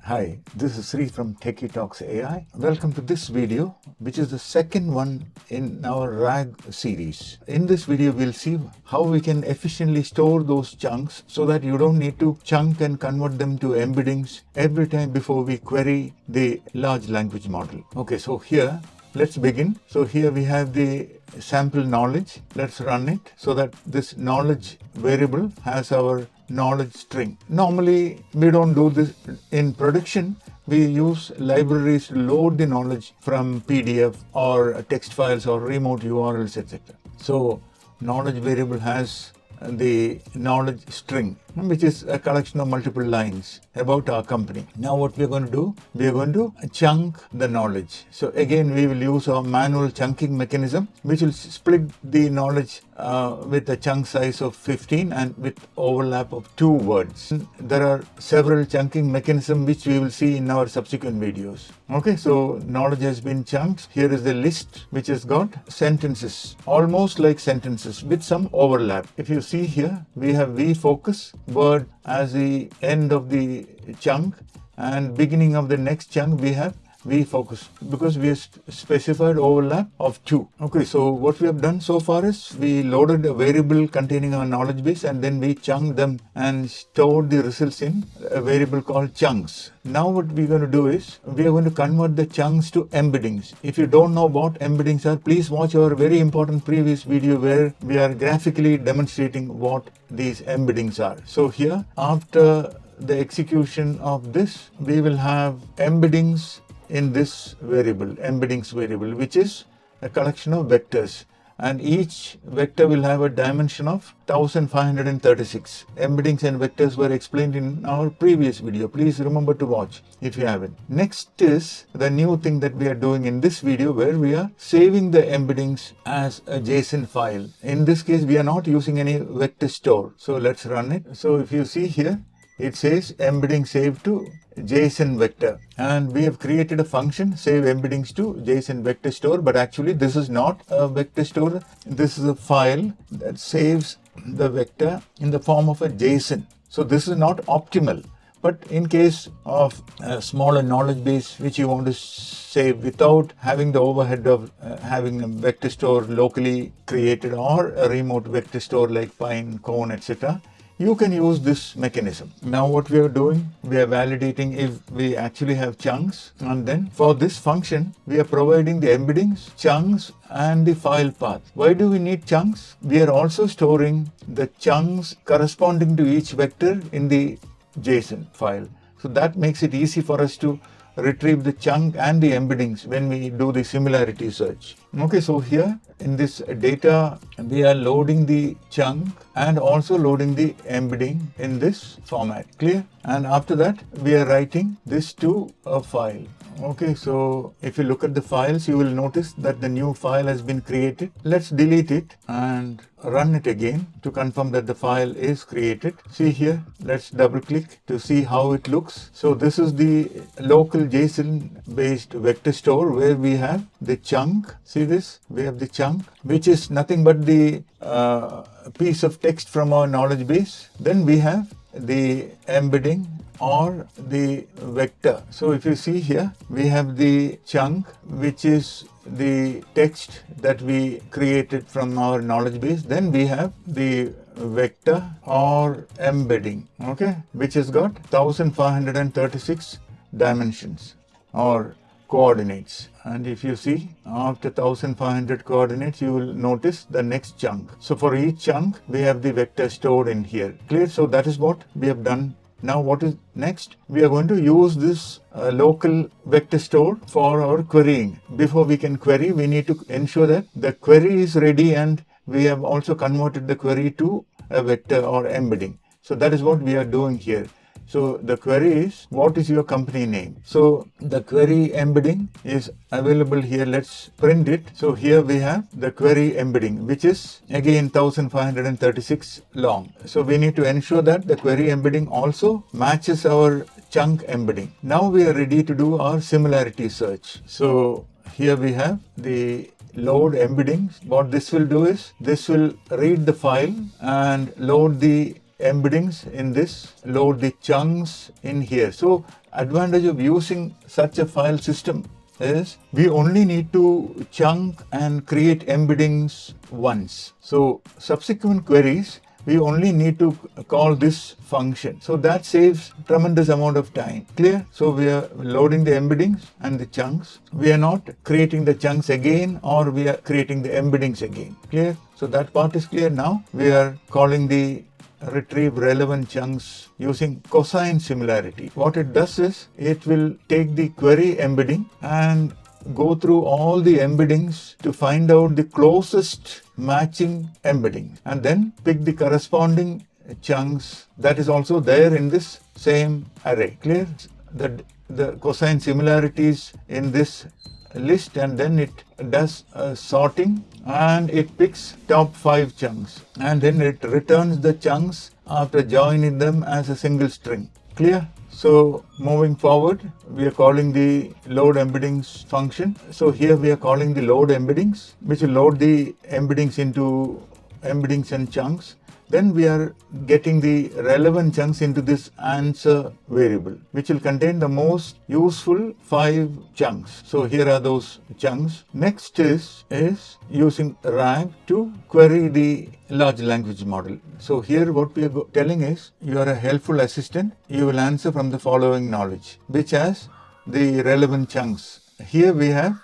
Hi, this is Sree from Techie Talks AI. Welcome to this video, which is the second one in our RAG series. In this video, we'll see how we can efficiently store those chunks so that you don't need to chunk and convert them to embeddings every time before we query the large language model. Okay, so here, let's begin. So here we have the sample knowledge. Let's run it so that this knowledge variable has our knowledge string. Normally, we don't do this in production. We use libraries to load the knowledge from PDF or text files or remote URLs, etc. So knowledge variable has the knowledge string, which is a collection of multiple lines about our company. Now what we are going to do, we are going to chunk the knowledge. So again, we will use our manual chunking mechanism, which will split the knowledge with a chunk size of 15 and with overlap of 2 words. There are several chunking mechanisms which we will see in our subsequent videos. Okay, so knowledge has been chunked. Here is the list which has got sentences, almost like sentences with some overlap. If you see here, we have vFocus word as the end of the chunk, and beginning of the next chunk we have vFocus because we have specified overlap of 2. Okay, so what we have done so far is we loaded a variable containing our knowledge base and then we chunked them and stored the results in a variable called chunks. Now what we're going to do is we are going to convert the chunks to embeddings. If you don't know what embeddings are, please watch our very important previous video where we are graphically demonstrating what these embeddings are. So here, after the execution of this, we will have embeddings in this variable, embeddings variable, which is a collection of vectors, and each vector will have a dimension of 1536. Embeddings and vectors were explained in our previous video. Please remember to watch if you haven't. Next is the new thing that we are doing in this video, where we are saving the embeddings as a JSON file. In this case, we are not using any vector store. So let's run it. So if you see here, it says embedding saved to JSON vector, and we have created a function save embeddings to JSON vector store, but actually this is not a vector store. This is a file that saves the vector in the form of a JSON. So this is not optimal, but in case of a smaller knowledge base which you want to save without having the overhead of having a vector store locally created or a remote vector store like Pine, Cone, etc., you can use this mechanism. Now what we are doing, we are validating if we actually have chunks, and then for this function we are providing the embeddings, chunks and the file path. Why do we need chunks? We are also storing the chunks corresponding to each vector in the JSON file. So that makes it easy for us to retrieve the chunk and the embeddings when we do the similarity search. Okay, so here in this data, we are loading the chunk and also loading the embedding in this format. Clear? And after that, we are writing this to a file. Okay, so if you look at the files, you will notice that the new file has been created. Let's delete it and run it again to confirm that the file is created. See here, let's double click to see how it looks. So this is the local JSON based vector store where we have the chunk. See this? We have the chunk, which is nothing but the piece of text from our knowledge base. Then we have the embedding or the vector. So if you see here, we have the chunk, which is the text that we created from our knowledge base. Then we have the vector or embedding, okay, which has got 1536 dimensions or coordinates. And if you see, after 1500 coordinates, you will notice the next chunk. So for each chunk, we have the vector stored in here. Clear? So that is what we have done. Now what is next? We are going to use this local vector store for our querying. Before we can query, we need to ensure that the query is ready and we have also converted the query to a vector or embedding. So that is what we are doing here. So the query is, what is your company name? So the query embedding is available here. Let's print it. So here we have the query embedding, which is again 1536 long. So we need to ensure that the query embedding also matches our chunk embedding. Now we are ready to do our similarity search. So here we have the load embeddings. What this will do is, this will read the file and load the embeddings in this, load the chunks in here. So advantage of using such a file system is we only need to chunk and create embeddings once. So subsequent queries, we only need to call this function. So that saves tremendous amount of time. Clear? So we are loading the embeddings and the chunks. We are not creating the chunks again, or we are creating the embeddings again. Clear? So that part is clear now. We are calling the retrieve relevant chunks using cosine similarity. What it does is it will take the query embedding and go through all the embeddings to find out the closest matching embedding, and then pick the corresponding chunks that is also there in this same array. Clear? The cosine similarities in this list, and then it does sorting and it picks top 5 chunks, and then it returns the chunks after joining them as a single string. Clear? So moving forward, we are calling the load embeddings function. So here we are calling the load embeddings, which will load the embeddings into embeddings and chunks. Then we are getting the relevant chunks into this answer variable, which will contain the most useful 5 chunks. So here are those chunks. Next is using RAG to query the large language model. So here what we are telling is, you are a helpful assistant. You will answer from the following knowledge, which has the relevant chunks. Here we have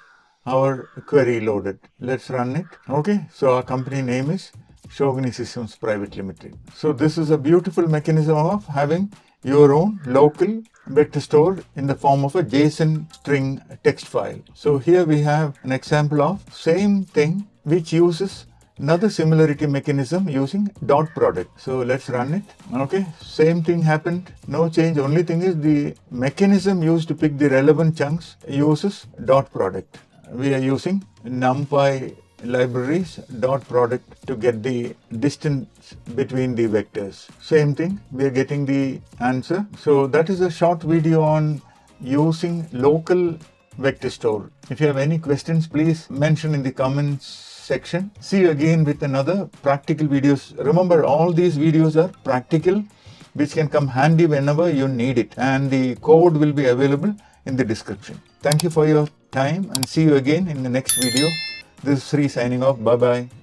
our query loaded. Let's run it. Okay, so our company name is Shogini Systems Private Limited. So this is a beautiful mechanism of having your own local vector store in the form of a JSON string text file. So here we have an example of same thing which uses another similarity mechanism using dot product. So let's run it. Okay, same thing happened, no change. Only thing is the mechanism used to pick the relevant chunks uses dot product. We are using Numpy libraries dot product to get the distance between the vectors. Same thing, we are getting the answer. So that is a short video on using local vector store. If you have any questions, please mention in the comments section. See you again with another practical videos. Remember, all these videos are practical, which can come handy whenever you need it, and the code will be available in the description. Thank you for your time, and see you again in the next video. This is Sree signing off. Bye bye.